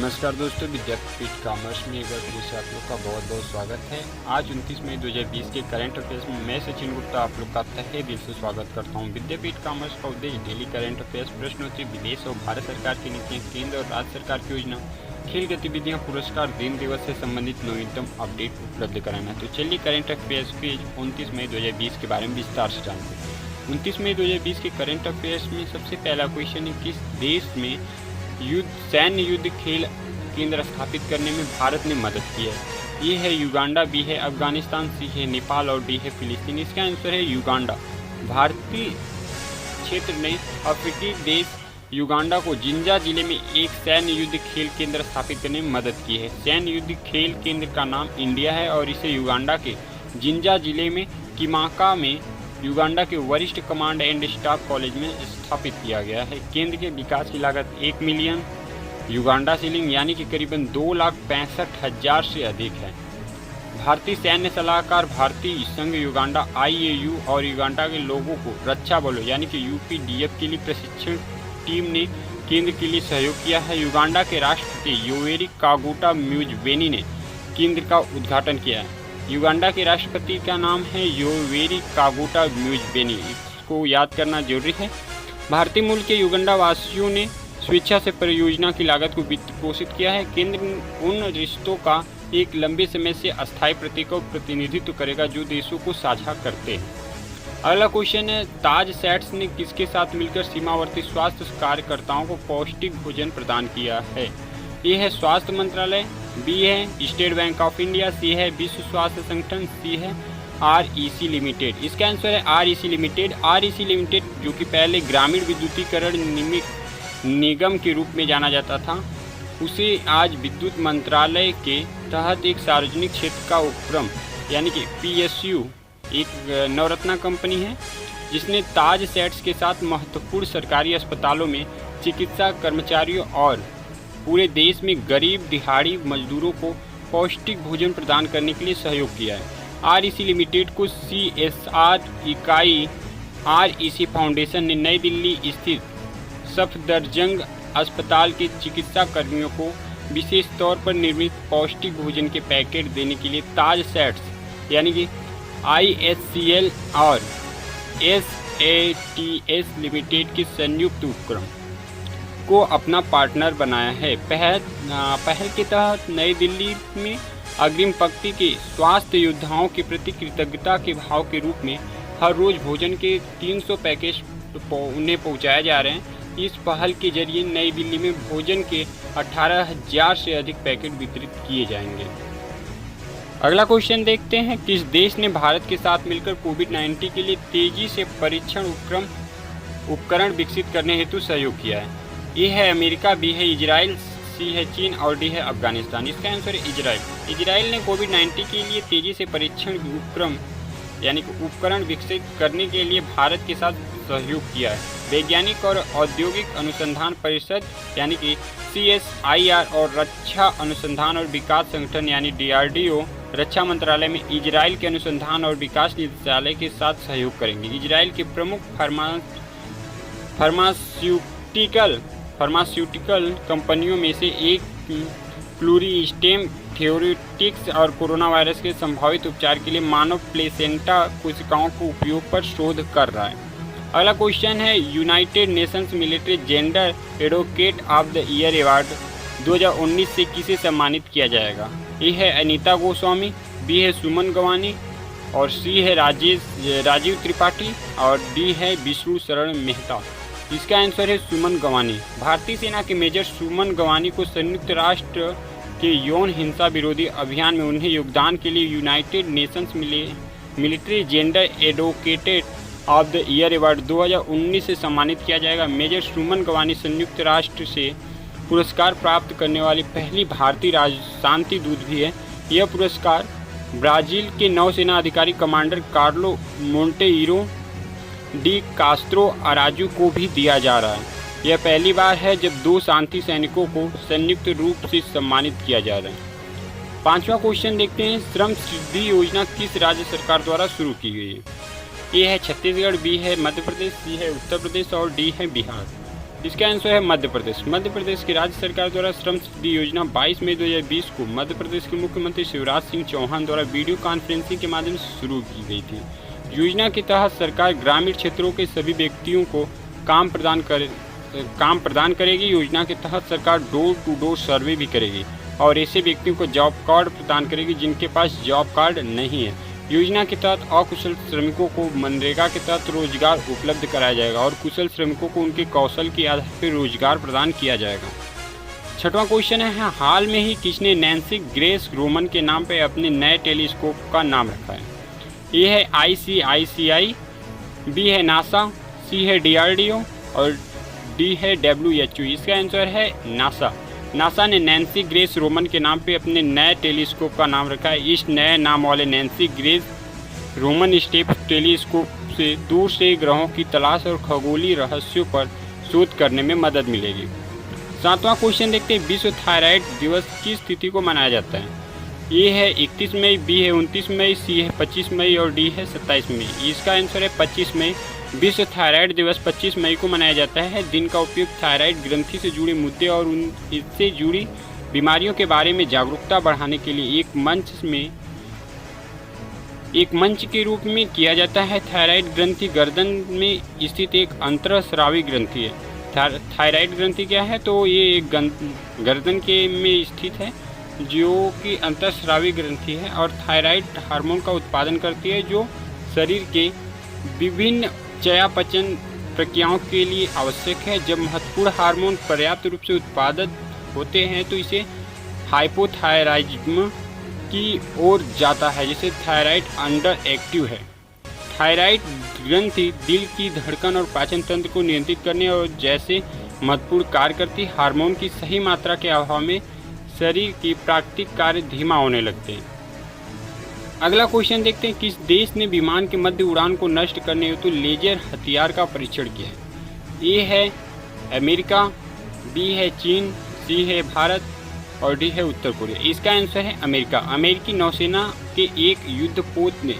नमस्कार दोस्तों, विद्यापीठ कॉमर्स में एक बार फिर से आप लोग का बहुत बहुत स्वागत है। आज 29 मई 2020 के करंट अफेयर्स में मैं सचिन गुप्ता आप लोग का तहे दिल से स्वागत करता हूं। विद्यापीठ कॉमर्स का उद्देश्य डेली करंट अफेयर्स, प्रश्नोत्तरी, विदेश और भारत सरकार की नीतियाँ, केंद्र और राज्य सरकार की योजना, खेल गतिविधियाँ, पुरस्कार, दिन दिवस से संबंधित नवीनतम अपडेट उपलब्ध कराना। तो चलिए करंट अफेयर्स के 29 मई 2020 के बारे में विस्तार से जानते हैं। 29 मई 2020 के करंट अफेयर्स में सबसे पहला क्वेश्चन है, किस देश में सैन्य युद्ध खेल केंद्र स्थापित करने में भारत ने मदद की है? ये है युगांडा, बी है अफगानिस्तान, सी है नेपाल और डी है फिलिस्तीन। इसका आंसर है युगांडा। भारतीय क्षेत्र ने अफ्रीकी देश युगांडा को जिंजा जिले में एक सैन्य युद्ध खेल केंद्र स्थापित करने में मदद की है। सैन्य युद्ध खेल केंद्र का नाम इंडिया है और इसे युगांडा के जिंजा जिले में किमाका में युगांडा के वरिष्ठ कमांड एंड स्टाफ कॉलेज में स्थापित किया गया है। केंद्र के विकास की लागत 1 मिलियन युगांडा शिलिंग यानी कि करीबन 2,65,000 से अधिक है। भारतीय सैन्य सलाहकार भारतीय संघ युगांडा IAU और युगांडा के लोगों को रक्षा बलों यानी कि UPDF के लिए प्रशिक्षण टीम ने केंद्र के लिए सहयोग किया है। युगांडा के राष्ट्रपति योवेरी कागुटा म्यूसेवेनी ने केंद्र का उद्घाटन किया है। युगांडा के राष्ट्रपति का नाम है योवेरी कागुटा म्यूसेवेनी, इसको याद करना जरूरी है। भारतीय मूल के युगांडा वासियों ने स्वेच्छा से परियोजना की लागत को वित्त पोषित किया है। केंद्र उन रिश्तों का एक लंबे समय से अस्थायी प्रतीक का प्रतिनिधित्व करेगा जो देशों को साझा करते हैं। अगला क्वेश्चन है, ताज सेट्स ने किसके साथ मिलकर सीमावर्ती स्वास्थ्य कार्यकर्ताओं को पौष्टिक भोजन प्रदान किया है? ए है स्वास्थ्य मंत्रालय, बी है स्टेट बैंक ऑफ इंडिया, सी है विश्व स्वास्थ्य संगठन, सी है REC लिमिटेड। इसका आंसर है REC लिमिटेड। REC लिमिटेड जो कि पहले ग्रामीण विद्युतीकरण निगम के रूप में जाना जाता था, उसे आज विद्युत मंत्रालय के तहत एक सार्वजनिक क्षेत्र का उपक्रम यानी कि PSU एक नवरत्ना कंपनी है जिसने ताज सेट्स के साथ महत्वपूर्ण सरकारी अस्पतालों में चिकित्सा कर्मचारियों और पूरे देश में गरीब दिहाड़ी मजदूरों को पौष्टिक भोजन प्रदान करने के लिए सहयोग किया है। REC लिमिटेड को CSR इकाई REC फाउंडेशन ने नई दिल्ली स्थित सफदरजंग अस्पताल के चिकित्सा कर्मियों को विशेष तौर पर निर्मित पौष्टिक भोजन के पैकेट देने के लिए ताज सेट्स यानी कि ISCL और SATS लिमिटेड के संयुक्त उपक्रम को अपना पार्टनर बनाया है। पहल के तहत नई दिल्ली में अग्रिम पंक्ति के स्वास्थ्य योद्धाओं के प्रति कृतज्ञता के भाव के रूप में हर रोज भोजन के 300 पैकेज उन्हें पहुंचाए जा रहे हैं। इस पहल के जरिए नई दिल्ली में भोजन के 18,000 से अधिक पैकेट वितरित किए जाएंगे। अगला क्वेश्चन देखते हैं, किस देश ने भारत के साथ मिलकर कोविड-19 के लिए तेजी से परीक्षण उपकरण विकसित करने हेतु सहयोग किया है? ए है अमेरिका, बी है इजराइल, सी है चीन और डी है अफगानिस्तान। इसका आंसर है इजराइल। इजराइल ने कोविड-19 के लिए तेजी से परीक्षण उपक्रम यानी कि उपकरण विकसित करने के लिए भारत के साथ सहयोग किया है। वैज्ञानिक और औद्योगिक अनुसंधान परिषद यानी कि CSIR और रक्षा अनुसंधान और विकास संगठन यानी DRDO रक्षा मंत्रालय में इजराइल के अनुसंधान और विकास निदेशालय के साथ सहयोग करेंगे। इजराइल के प्रमुख फार्मास्यूटिकल कंपनियों में से एक प्लूरिस्टेम थेरेप्यूटिक्स और कोरोना वायरस के संभावित उपचार के लिए मानव प्लेसेंटा कोशिकाओं को उपयोग पर शोध कर रहा है। अगला क्वेश्चन है, United Nations military gender advocate of the year award 2019 से किसे सम्मानित किया जाएगा? ए है अनीता गोस्वामी, बी है सुमन गवानी और सी है राजीव त्रिपाठी और डी है विष्णु शरण मेहता। इसका आंसर है सुमन गवानी। भारतीय सेना के मेजर सुमन गवानी को संयुक्त राष्ट्र के यौन हिंसा विरोधी अभियान में उन्हें योगदान के लिए United Nations military gender advocate of the year award 2019 से सम्मानित किया जाएगा। मेजर सुमन गवानी संयुक्त राष्ट्र से पुरस्कार प्राप्त करने वाली पहली भारतीय शांति दूत भी है। यह पुरस्कार ब्राज़ील के नौसेना अधिकारी commander Carlo Monteiro de Castro Araujo को भी दिया जा रहा है। यह पहली बार है जब 2 शांति सैनिकों को संयुक्त रूप से सम्मानित किया जा रहा है। 5वां क्वेश्चन देखते हैं, श्रम सिद्धि योजना किस राज्य सरकार द्वारा शुरू की गई है? ए है छत्तीसगढ़, बी है मध्य प्रदेश, सी है उत्तर प्रदेश और डी है बिहार। इसका आंसर है मध्य प्रदेश। मध्य प्रदेश की राज्य सरकार द्वारा श्रम सिद्धि योजना 22 मई 2020 को मध्य प्रदेश के मुख्यमंत्री शिवराज सिंह चौहान द्वारा वीडियो कॉन्फ्रेंसिंग के माध्यम से शुरू की गई थी। योजना के तहत सरकार ग्रामीण क्षेत्रों के सभी व्यक्तियों को काम प्रदान करेगी। योजना के तहत सरकार डोर टू डोर सर्वे भी करेगी और ऐसे व्यक्तियों को जॉब कार्ड प्रदान करेगी जिनके पास जॉब कार्ड नहीं है। योजना के तहत अकुशल श्रमिकों को मनरेगा के तहत रोजगार उपलब्ध कराया जाएगा और कुशल श्रमिकों को उनके कौशल के आधार पर रोजगार प्रदान किया जाएगा। छठवां क्वेश्चन है, हाल में ही किसने नैन्सी ग्रेस रोमन के नाम पर अपने नए टेलीस्कोप का नाम रखा है? ए है ICICI, बी है नासा, सी है DRDO और डी है WHO। इसका आंसर है नासा। नासा ने नैन्सी ग्रेस रोमन के नाम पे अपने नए टेलीस्कोप का नाम रखा है। इस नए नाम वाले Nancy grace Roman step telescope से दूर से ग्रहों की तलाश और खगोलीय रहस्यों पर शोध करने में मदद मिलेगी। सातवां क्वेश्चन देखते हैं, विश्व थायराइड दिवस किस तिथि को मनाया जाता है? ए है 31 मई, बी है 29 मई, सी है 25 मई और डी है 27 मई। इसका आंसर है 25 मई। विश्व थायराइड दिवस 25 मई को मनाया जाता है। दिन का उपयोग थायराइड ग्रंथि से जुड़े मुद्दे और इससे जुड़ी बीमारियों के बारे में जागरूकता बढ़ाने के लिए एक मंच के रूप में किया जाता है। थायराइड ग्रंथि गर्दन में स्थित एक अंतःस्रावी ग्रंथि है। थायराइड ग्रंथि क्या है? तो ये एक गर्दन के में स्थित है जो कि अंतःस्रावी ग्रंथि है और थायराइड हार्मोन का उत्पादन करती है जो शरीर के विभिन्न चयापचय प्रक्रियाओं के लिए आवश्यक है। जब महत्वपूर्ण हार्मोन पर्याप्त रूप से उत्पादित होते हैं तो इसे हाइपोथायराइडिज्म की ओर जाता है, जिसे थायराइड अंडर एक्टिव है। थायराइड ग्रंथि दिल की धड़कन और पाचन तंत्र को नियंत्रित करने और जैसे महत्वपूर्ण कार्य करती। हार्मोन की सही मात्रा के अभाव में शरीर की प्राकृतिक कार्य धीमा होने लगते हैं। अगला क्वेश्चन देखते हैं, किस देश ने विमान के मध्य उड़ान को नष्ट करने हेतु लेजर हथियार का परीक्षण किया है? ए है अमेरिका, बी है चीन, सी है भारत और डी है उत्तर कोरिया। इसका आंसर है अमेरिका। अमेरिकी नौसेना के एक युद्धपोत ने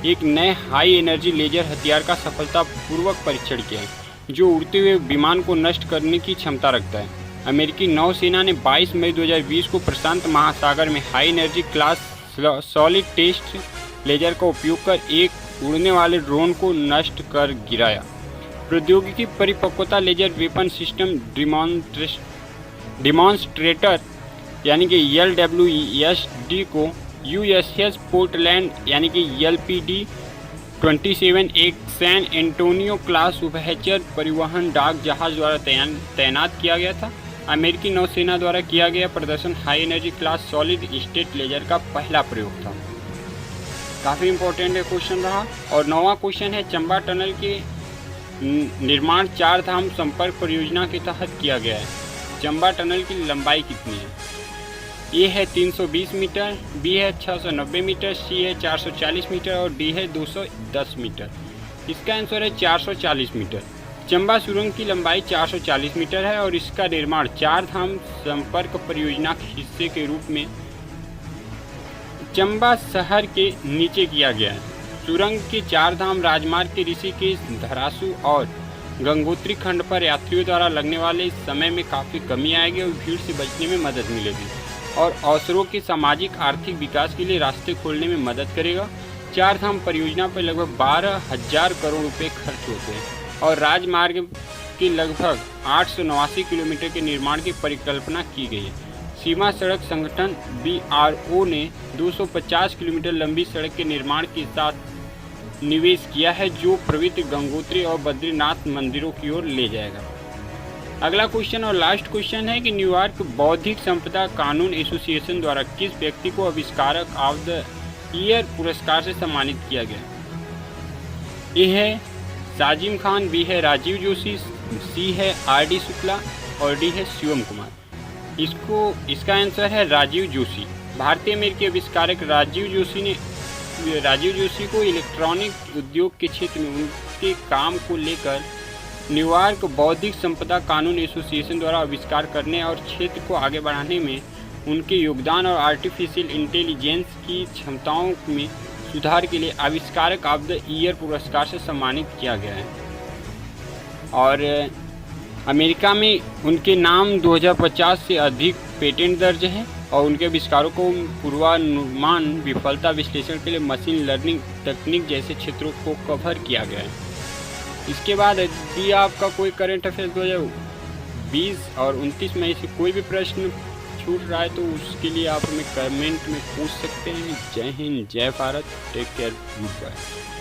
एक नए हाई एनर्जी लेजर हथियार का सफलतापूर्वक परीक्षण किया है जो उड़ते हुए विमान को नष्ट करने की क्षमता रखता है। अमेरिकी नौसेना ने 22 मई 2020 को प्रशांत महासागर में high energy class solid test laser का उपयोग कर एक उड़ने वाले ड्रोन को नष्ट कर गिराया। प्रौद्योगिकी परिपक्वता लेजर वेपन सिस्टम डिमॉन्स्ट्रेटर यानी कि LWSD को USS पोर्टलैंड यानी कि LPD-27 एक सैन एंटोनियो क्लास उभयचर परिवहन डाक जहाज द्वारा तैनात किया गया था। अमेरिकी नौसेना द्वारा किया गया प्रदर्शन high energy class solid state laser का पहला प्रयोग था। काफ़ी इंपॉर्टेंट क्वेश्चन रहा। और 9वां क्वेश्चन है, चंबा टनल के निर्माण 4 धाम संपर्क परियोजना के तहत किया गया है। चंबा टनल की लंबाई कितनी है? ए है 320 मीटर, बी है 690 मीटर, सी है 440 मीटर और डी है 210 मीटर। इसका आंसर है 440 मीटर। चंबा सुरंग की लंबाई 440 मीटर है और इसका निर्माण 4 धाम संपर्क परियोजना के हिस्से के रूप में चंबा शहर के नीचे किया गया है। सुरंग के 4 धाम राजमार्ग के ऋषिकेश, धरासू और गंगोत्री खंड पर यात्रियों द्वारा लगने वाले समय में काफ़ी कमी आएगी और भीड़ से बचने में मदद मिलेगी और अवसरों के सामाजिक आर्थिक विकास के लिए रास्ते खोलने में मदद करेगा। 4 धाम परियोजना पर लगभग 12,000 करोड़ रुपए खर्च होते हैं और राजमार्ग के लगभग 889 किलोमीटर के निर्माण की परिकल्पना की गई है। सीमा सड़क संगठन BRO ने 250 किलोमीटर लंबी सड़क के निर्माण के साथ निवेश किया है जो पवित्र गंगोत्री और बद्रीनाथ मंदिरों की ओर ले जाएगा। अगला क्वेश्चन और लास्ट क्वेश्चन है कि न्यूयॉर्क बौद्धिक संपदा कानून एसोसिएशन द्वारा किस व्यक्ति को आविष्कारक ऑफ द ईयर पुरस्कार से सम्मानित किया गया? ए है साजिम खान, बी है राजीव जोशी, सी है RD शुक्ला और डी है शिवम कुमार। इसका आंसर है राजीव जोशी। भारतीय अमेरिकी आविष्कारक राजीव जोशी को इलेक्ट्रॉनिक उद्योग के क्षेत्र में उनके काम को लेकर न्यूयॉर्क बौद्धिक संपदा कानून एसोसिएशन द्वारा आविष्कार करने और क्षेत्र को आगे बढ़ाने में उनके योगदान और आर्टिफिशियल इंटेलिजेंस की क्षमताओं में सुधार के लिए आविष्कारक ऑफ द ईयर पुरस्कार से सम्मानित किया गया है। और अमेरिका में उनके नाम 2050 से अधिक पेटेंट दर्ज हैं और उनके आविष्कारों को पूर्वानुमान, विफलता विश्लेषण के लिए मशीन लर्निंग तकनीक जैसे क्षेत्रों को कवर किया गया है। इसके बाद यदि आपका कोई करंट अफेयर्स 2020 और 29 मई से कोई भी प्रश्न छूट रहा है तो उसके लिए आप हमें कमेंट में पूछ सकते हैं। जय हिंद, जय Bharat, take care, good bye.